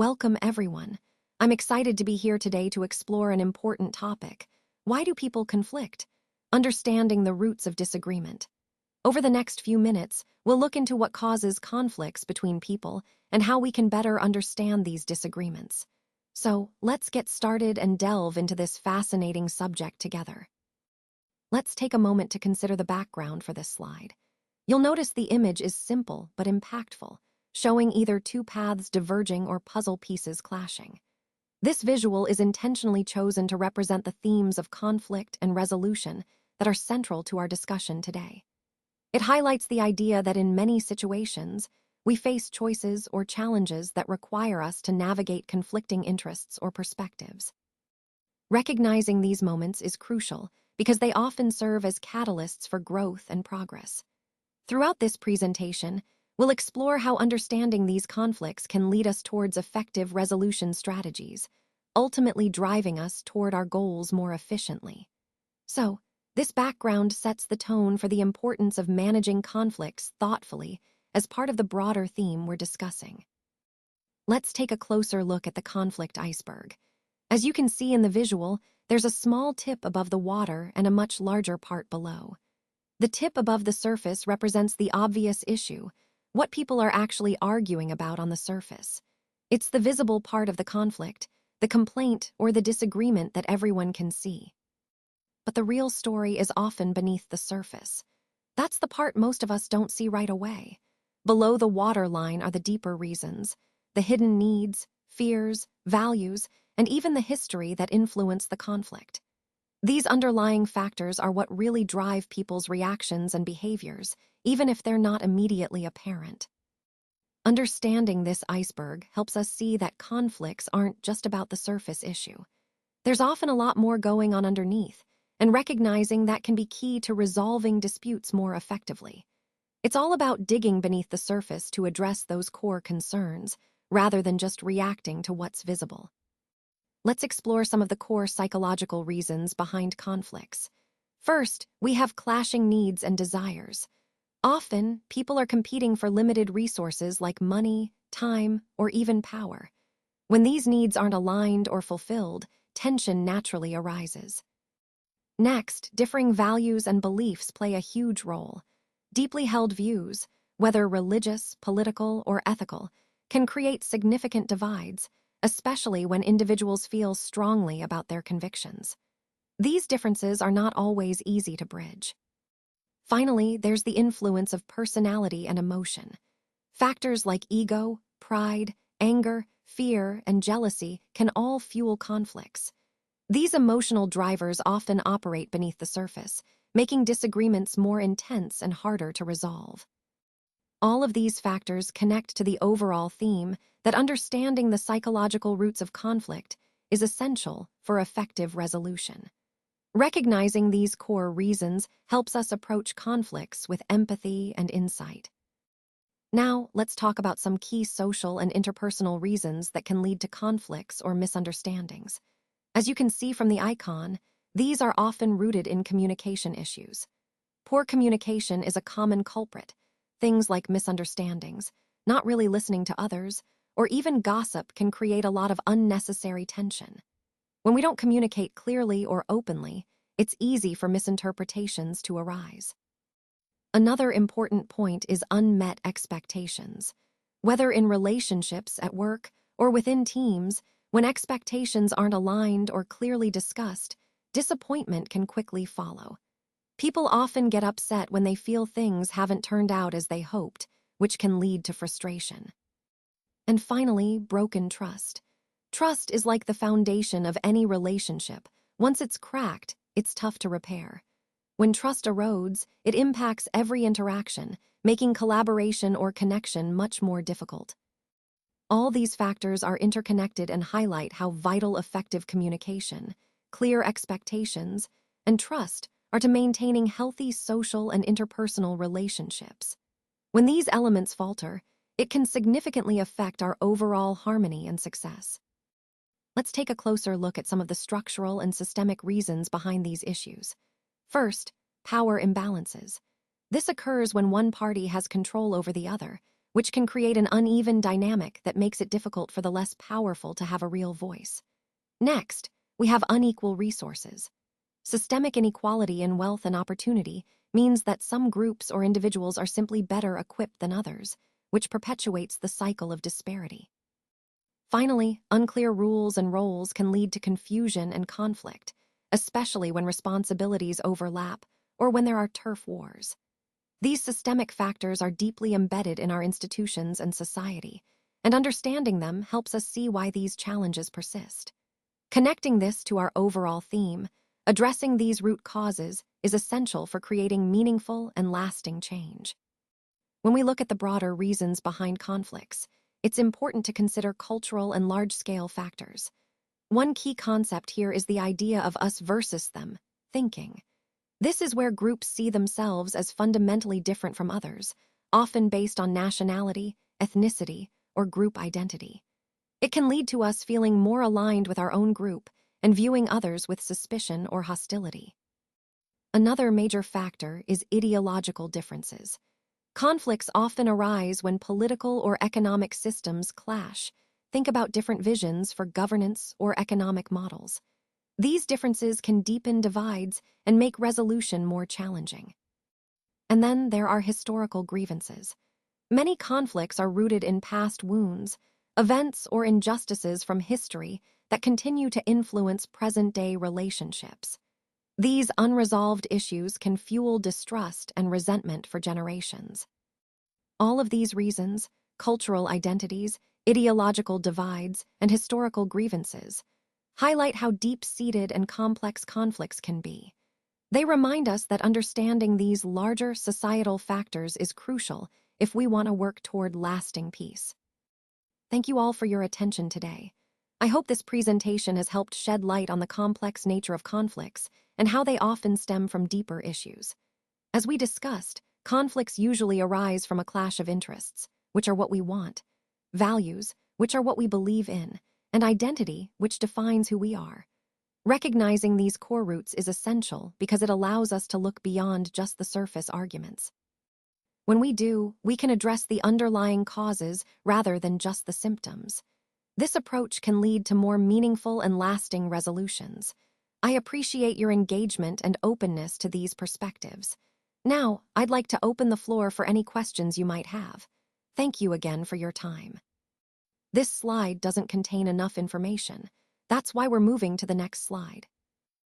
Welcome, everyone. I'm excited to be here today to explore an important topic. Why do people conflict? Understanding the roots of disagreement. Over the next few minutes, we'll look into what causes conflicts between people and how we can better understand these disagreements. So, let's get started and delve into this fascinating subject together. Let's take a moment to consider the background for this slide. You'll notice the image is simple but impactful, showing either two paths diverging or puzzle pieces clashing. This visual is intentionally chosen to represent the themes of conflict and resolution that are central to our discussion today. It highlights the idea that in many situations, we face choices or challenges that require us to navigate conflicting interests or perspectives. Recognizing these moments is crucial because they often serve as catalysts for growth and progress. Throughout this presentation, we'll explore how understanding these conflicts can lead us towards effective resolution strategies, ultimately driving us toward our goals more efficiently. So, this background sets the tone for the importance of managing conflicts thoughtfully as part of the broader theme we're discussing. Let's take a closer look at the conflict iceberg. As you can see in the visual, there's a small tip above the water and a much larger part below. The tip above the surface represents the obvious issue, what people are actually arguing about on the surface. It's the visible part of the conflict, the complaint or the disagreement that everyone can see. But the real story is often beneath the surface. That's the part most of us don't see right away. Below the waterline are the deeper reasons, the hidden needs, fears, values, and even the history that influence the conflict. These underlying factors are what really drive people's reactions and behaviors, even if they're not immediately apparent. Understanding this iceberg helps us see that conflicts aren't just about the surface issue. There's often a lot more going on underneath, and recognizing that can be key to resolving disputes more effectively. It's all about digging beneath the surface to address those core concerns, rather than just reacting to what's visible. Let's explore some of the core psychological reasons behind conflicts. First, we have clashing needs and desires. Often, people are competing for limited resources like money, time, or even power. When these needs aren't aligned or fulfilled, tension naturally arises. Next, differing values and beliefs play a huge role. Deeply held views, whether religious, political, or ethical, can create significant divides, especially when individuals feel strongly about their convictions. These differences are not always easy to bridge. Finally, there's the influence of personality and emotion. Factors like ego, pride, anger, fear, and jealousy can all fuel conflicts. These emotional drivers often operate beneath the surface, making disagreements more intense and harder to resolve. All of these factors connect to the overall theme that understanding the psychological roots of conflict is essential for effective resolution. Recognizing these core reasons helps us approach conflicts with empathy and insight. Now, let's talk about some key social and interpersonal reasons that can lead to conflicts or misunderstandings. As you can see from the icon, these are often rooted in communication issues. Poor communication is a common culprit. Things like misunderstandings, not really listening to others, or even gossip can create a lot of unnecessary tension. When we don't communicate clearly or openly, it's easy for misinterpretations to arise. Another important point is unmet expectations. Whether in relationships, at work, or within teams, when expectations aren't aligned or clearly discussed, disappointment can quickly follow. People often get upset when they feel things haven't turned out as they hoped, which can lead to frustration. And finally, broken trust. Trust is like the foundation of any relationship. Once it's cracked, it's tough to repair. When trust erodes, it impacts every interaction, making collaboration or connection much more difficult. All these factors are interconnected and highlight how vital effective communication, clear expectations, and trust are to maintaining healthy social and interpersonal relationships. When these elements falter, it can significantly affect our overall harmony and success. Let's take a closer look at some of the structural and systemic reasons behind these issues. First, power imbalances. This occurs when one party has control over the other, which can create an uneven dynamic that makes it difficult for the less powerful to have a real voice. Next, we have unequal resources. Systemic inequality in wealth and opportunity means that some groups or individuals are simply better equipped than others, which perpetuates the cycle of disparity. Finally, unclear rules and roles can lead to confusion and conflict, especially when responsibilities overlap or when there are turf wars. These systemic factors are deeply embedded in our institutions and society, and understanding them helps us see why these challenges persist. Connecting this to our overall theme, addressing these root causes is essential for creating meaningful and lasting change. When we look at the broader reasons behind conflicts, it's important to consider cultural and large-scale factors. One key concept here is the idea of us versus them thinking. This is where groups see themselves as fundamentally different from others, often based on nationality, ethnicity, or group identity. It can lead to us feeling more aligned with our own group and viewing others with suspicion or hostility. Another major factor is ideological differences. Conflicts often arise when political or economic systems clash. Think about different visions for governance or economic models. These differences can deepen divides and make resolution more challenging. And then there are historical grievances. Many conflicts are rooted in past wounds, events or injustices from history that continue to influence present-day relationships. These unresolved issues can fuel distrust and resentment for generations. All of these reasons, cultural identities, ideological divides, and historical grievances, highlight how deep-seated and complex conflicts can be. They remind us that understanding these larger societal factors is crucial if we want to work toward lasting peace. Thank you all for your attention today. I hope this presentation has helped shed light on the complex nature of conflicts and how they often stem from deeper issues. As we discussed, conflicts usually arise from a clash of interests, which are what we want, values, which are what we believe in, and identity, which defines who we are. Recognizing these core roots is essential because it allows us to look beyond just the surface arguments. When we do, we can address the underlying causes rather than just the symptoms. This approach can lead to more meaningful and lasting resolutions. I appreciate your engagement and openness to these perspectives. Now, I'd like to open the floor for any questions you might have. Thank you again for your time. This slide doesn't contain enough information. That's why we're moving to the next slide.